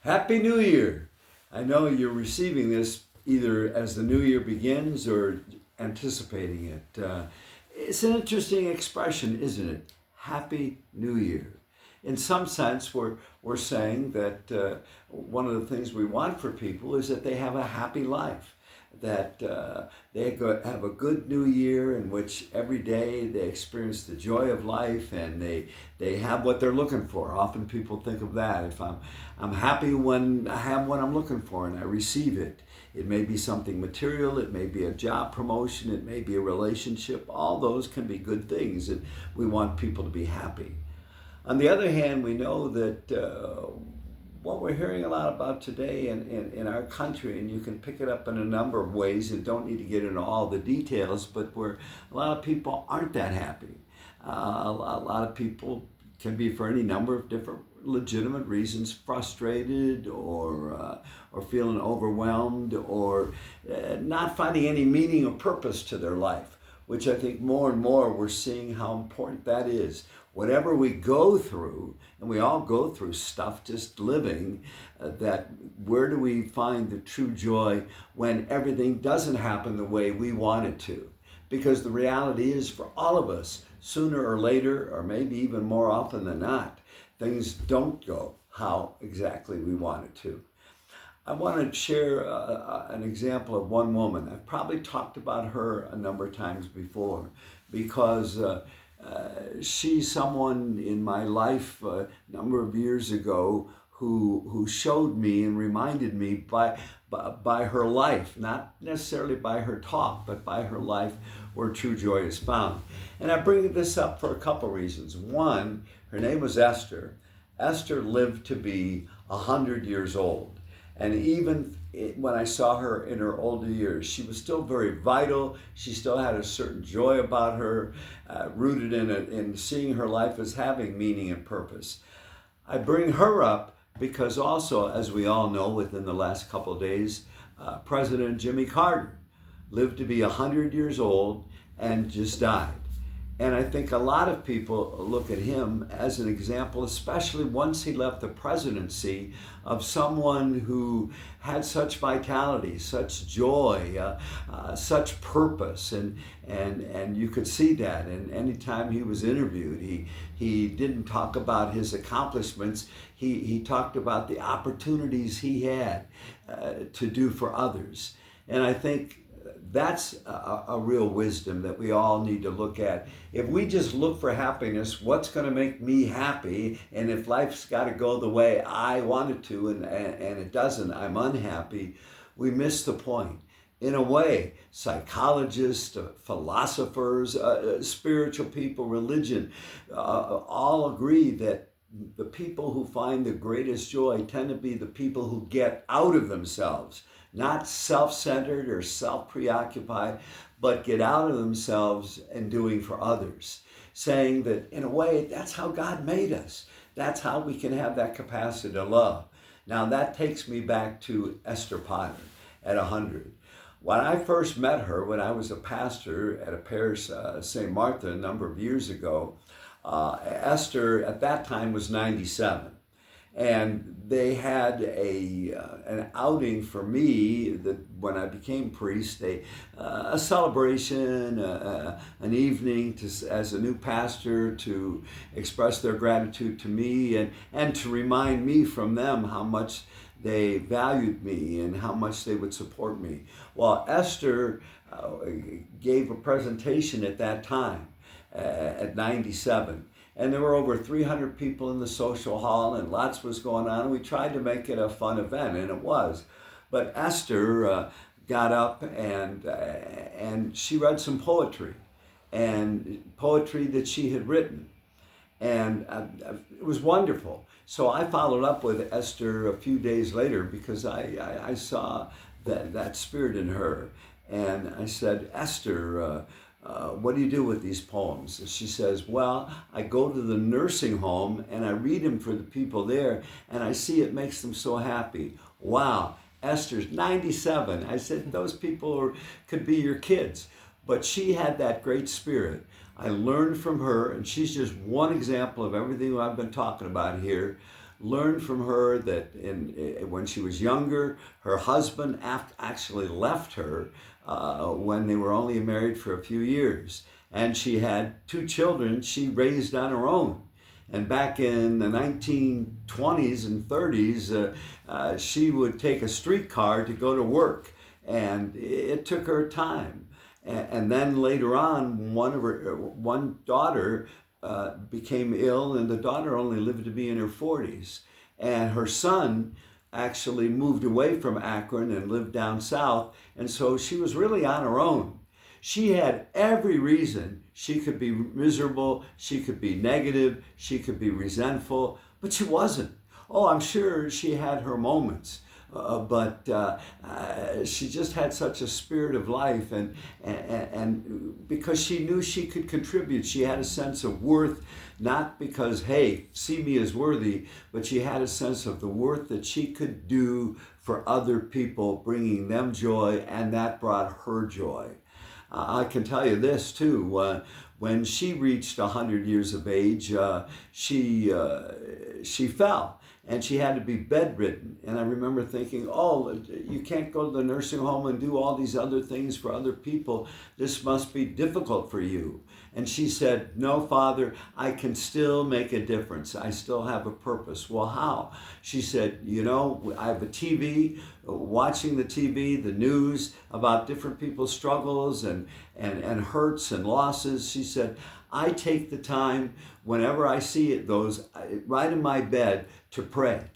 Happy New Year! I know you're receiving this either as the new year begins or anticipating it. It's an interesting expression, isn't it? Happy New Year. In some sense, we're saying that one of the things we want for people is that they have a happy life, that have a good new year in which every day they experience the joy of life and they have what they're looking for. Often people think of that. If I'm happy when I have what I'm looking for and I receive it. It may be something material, it may be a job promotion, it may be a relationship. All those can be good things, and we want people to be happy. On the other hand, we know that what we're hearing a lot about today in our country, and you can pick it up in a number of ways and don't need to get into all the details, but where a lot of people aren't that happy. A lot of people can be, for any number of different legitimate reasons, frustrated or feeling overwhelmed or not finding any meaning or purpose to their life, which I think more and more we're seeing how important that is. Whatever we go through, and we all go through stuff just living, that where do we find the true joy when everything doesn't happen the way we want it to? Because the reality is, for all of us, sooner or later, or maybe even more often than not, things don't go how exactly we want it to. I want to share an example of one woman. I've probably talked about her a number of times before because she's someone in my life a number of years ago who showed me and reminded me by her life, not necessarily by her talk, but by her life where true joy is found. And I bring this up for a couple reasons. One, her name was Esther. Esther lived to be 100 years old. And even when I saw her in her older years, she was still very vital. She still had a certain joy about her, rooted in seeing her life as having meaning and purpose. I bring her up because also, as we all know, within the last couple of days, President Jimmy Carter lived to be 100 years old and just died. And I think a lot of people look at him as an example, especially once he left the presidency, of someone who had such vitality, such joy, such purpose. And you could see that. And anytime he was interviewed, he didn't talk about his accomplishments. He talked about the opportunities he had to do for others. And I think that's a real wisdom that we all need to look at. If we just look for happiness, what's going to make me happy? And if life's got to go the way I want it to and it doesn't, I'm unhappy, we miss the point. In a way, psychologists, philosophers, spiritual people, religion, all agree that the people who find the greatest joy tend to be the people who get out of themselves. Not self-centered or self-preoccupied, but get out of themselves and doing for others. Saying that, in a way, that's how God made us. That's how we can have that capacity to love. Now, that takes me back to Esther Potter at 100. When I first met her, when I was a pastor at a parish, St. Martha, a number of years ago, Esther at that time was 97. And they had an outing for me that when I became priest, a celebration, an evening as a new pastor to express their gratitude to me and to remind me from them how much they valued me and how much they would support me. Well, Esther gave a presentation at that time at 97. And there were over 300 people in the social hall and lots was going on. We tried to make it a fun event, and it was. But Esther got up and she read some poetry, and poetry that she had written. And it was wonderful. So I followed up with Esther a few days later because I saw that spirit in her. And I said, Esther, what do you do with these poems? And she says, well, I go to the nursing home and I read them for the people there and I see it makes them so happy. Wow, Esther's 97. I said, those people could be your kids. But she had that great spirit. I learned from her, and she's just one example of everything I've been talking about here. learned from her that when she was younger, her husband actually left her when they were only married for a few years. And she had 2 children she raised on her own. And back in the 1920s and 30s, she would take a streetcar to go to work. And it took her time. And then later on, one daughter became ill, and the daughter only lived to be in her 40s. And her son actually moved away from Akron and lived down south. And so she was really on her own. She had every reason. She could be miserable, she could be negative, she could be resentful, but she wasn't. Oh, I'm sure she had her moments. But she just had such a spirit of life, and because she knew she could contribute, she had a sense of worth, not because, hey, see me as worthy, but she had a sense of the worth that she could do for other people, bringing them joy, and that brought her joy. I can tell you this too. When she reached 100 years of age, she fell, and she had to be bedridden. And I remember thinking, oh, you can't go to the nursing home and do all these other things for other people. This must be difficult for you. And she said, no, Father, I can still make a difference. I still have a purpose. Well, how? She said, I have a TV, watching the TV, the news about different people's struggles and hurts and losses. She said, I take the time whenever I see those right in my bed to pray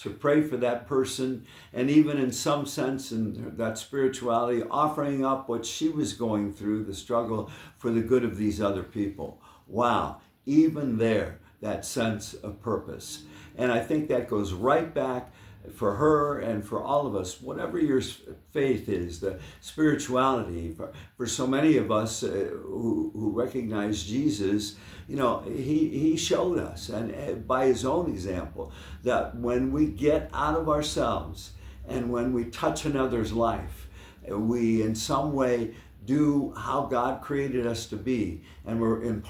for that person, and even in some sense in that spirituality, offering up what she was going through, the struggle, for the good of these other people. Wow, even there, that sense of purpose. And I think that goes right back for her and for all of us, whatever your faith is, the spirituality, for so many of us who recognize Jesus, he showed us, and by his own example, that when we get out of ourselves and when we touch another's life, we in some way do how God created us to be, and we're in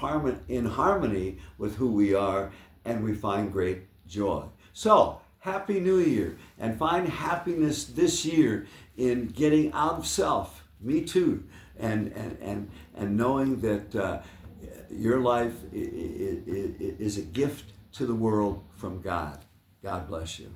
harmony with who we are, and we find great joy. So, Happy New Year, and find happiness this year in getting out of self. Me too, and knowing that your life is a gift to the world from God. God bless you.